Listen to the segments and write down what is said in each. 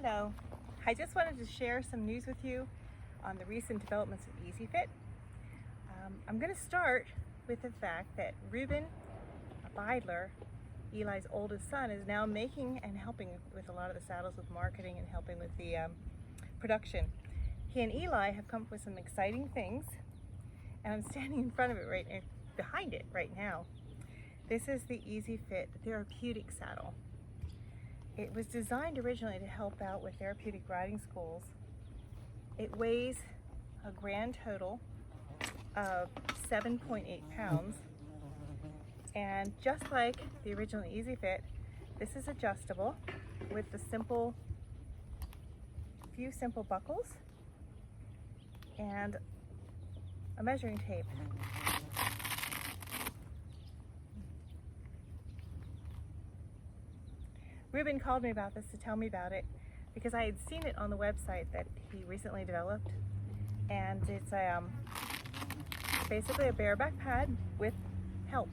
Hello. I just wanted to share some news with you on the recent developments of EZFit. I'm going to start with the fact that Ruben Beidler, Eli's oldest son, is now making and helping with a lot of the saddles with marketing and helping with the production. He and Eli have come up with some exciting things, and I'm standing in front of it behind it right now. This is the EZFit Therapeutic saddle. It was designed originally to help out with therapeutic riding schools. It weighs a grand total of 7.8 pounds. And just like the original EZFit, this is adjustable with the few simple buckles and a measuring tape. Ruben called me about this to tell me about it because I had seen it on the website that he recently developed, and it's basically a bareback pad with help.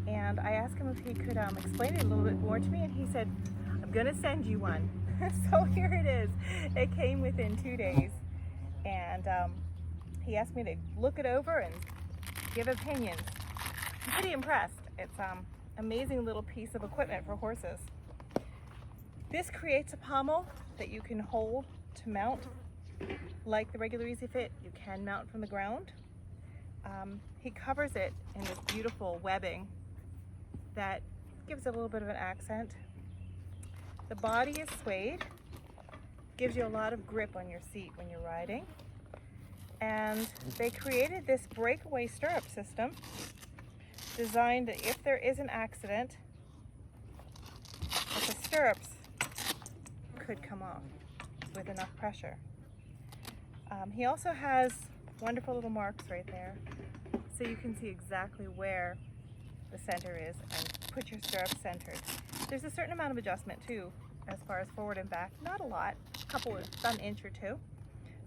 And I asked him if he could explain it a little bit more to me, and he said, I'm gonna send you one. So here it is. It came within 2 days, and he asked me to look it over and give opinions. I'm pretty impressed. It's amazing little piece of equipment for horses. This creates a pommel that you can hold to mount. Like the regular EZFit, you can mount from the ground. He covers it in this beautiful webbing that gives it a little bit of an accent. The body is suede, gives you a lot of grip on your seat when you're riding. And they created this breakaway stirrup system designed that if there is an accident, that the stirrups could come off with enough pressure. He also has wonderful little marks right there, so you can see exactly where the center is and put your stirrups centered. There's a certain amount of adjustment too, as far as forward and back. Not a lot, about an inch or two.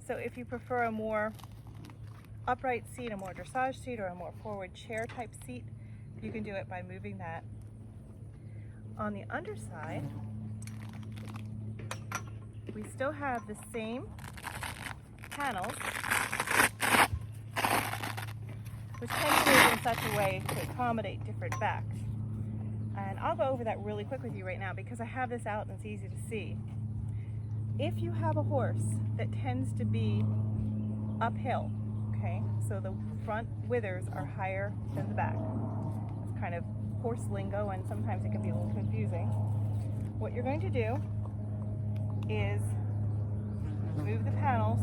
So if you prefer a more upright seat, a more dressage seat, or a more forward chair type seat, you can do it by moving that. On the underside, we still have the same panels, which can be moved in such a way to accommodate different backs. And I'll go over that really quick with you right now because I have this out and it's easy to see. If you have a horse that tends to be uphill, okay, so the front withers are higher than the back. It's kind of horse lingo, and sometimes it can be a little confusing. What you're going to do is move the panels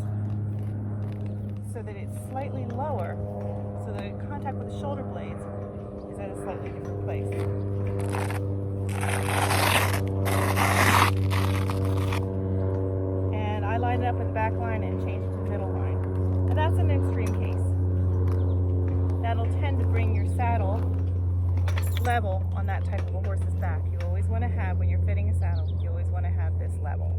so that it's slightly lower, so that contact with the shoulder blades is at a slightly different place. And I line it up with the back line and change it to the middle line. And that's an extreme case. That'll tend to bring your saddle level on that type of a horse's back. You always want to have, when you're fitting a saddle, you always want to have this level.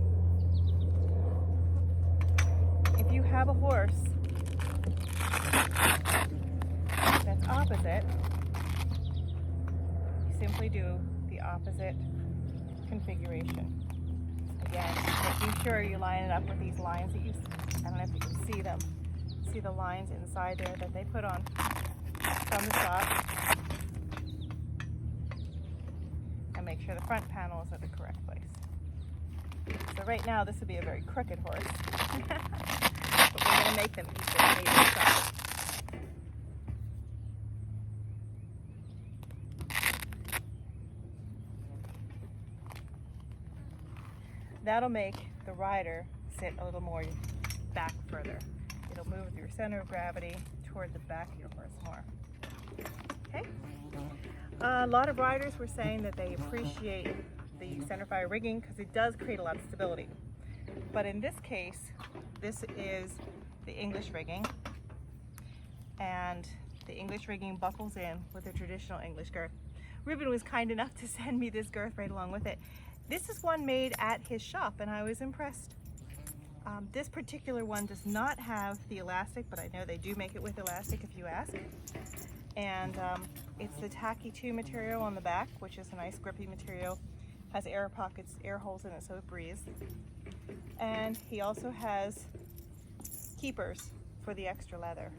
If you have a horse that's opposite, you simply do the opposite configuration. Again, making sure you line it up with these lines that I don't know if you can see them. See the lines inside there that they put on from the top. And make sure the front panel is at the correct place. So right now this would be a very crooked horse. But we're going to make them equal to either side. That'll make the rider sit a little more back further. It'll move your center of gravity toward the back of your horse more. Okay? A lot of riders were saying that they appreciate the centerfire rigging because it does create a lot of stability. But in this case, this is the English rigging, and the English rigging buckles in with a traditional English girth. Ruben was kind enough to send me this girth right along with it. This is one made at his shop, and I was impressed. This particular one does not have the elastic, but I know they do make it with elastic if you ask. And it's the tacky 2 material on the back, which is a nice grippy material. has air pockets, air holes in it so it breathes. And he also has keepers for the extra leather.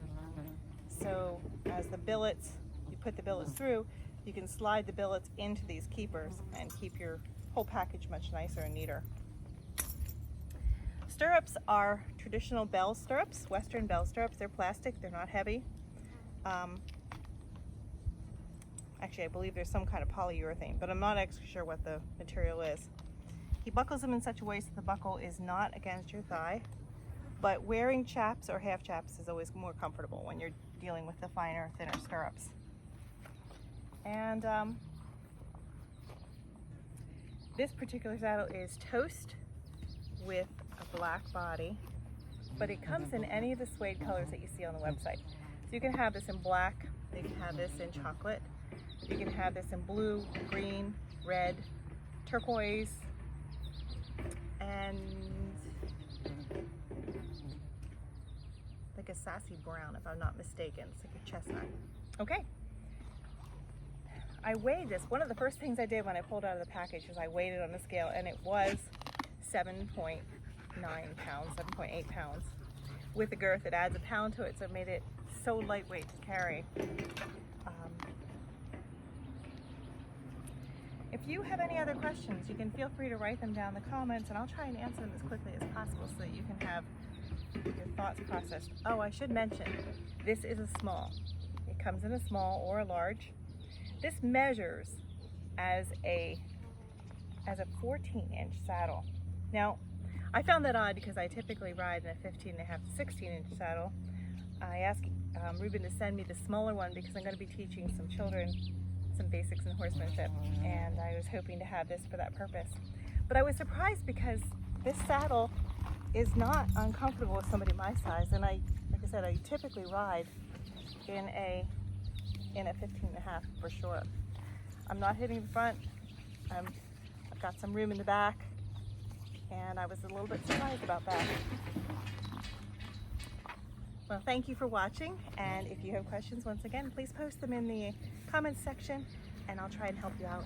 So as the billets, you put the billets through, you can slide the billets into these keepers and keep your whole package much nicer and neater. Stirrups are traditional bell stirrups, Western bell stirrups. They're plastic, they're not heavy. Actually, I believe there's some kind of polyurethane, but I'm not actually sure what the material is. He buckles them in such a way so the buckle is not against your thigh, but wearing chaps or half chaps is always more comfortable when you're dealing with the finer, thinner stirrups. And this particular saddle is toast with a black body, but it comes in any of the suede colors that you see on the website. So you can have this in black, you can have this in chocolate, you can have this in blue, green, red, turquoise, and like a sassy brown, if I'm not mistaken. It's like a chestnut. Okay. I weighed this. One of the first things I did when I pulled out of the package was I weighed it on the scale, and it was 7.9 pounds, 7.8 pounds. With the girth, it adds a pound to it, so it made it so lightweight to carry. If you have any other questions, you can feel free to write them down in the comments, and I'll try and answer them as quickly as possible so that you can have your thoughts processed. Oh, I should mention, this is a small. It comes in a small or a large. This measures as a 14-inch saddle. Now, I found that odd because I typically ride in a 15.5 to 16-inch saddle. I asked Ruben to send me the smaller one because I'm going to be teaching some children some basics in horsemanship, and I was hoping to have this for that purpose. But I was surprised because this saddle is not uncomfortable with somebody my size, and like I said, I typically ride in a 15.5 for sure. I'm not hitting the front. I've got some room in the back, and I was a little bit surprised about that. Well, thank you for watching, and if you have questions, once again, please post them in the comments section, and I'll try and help you out.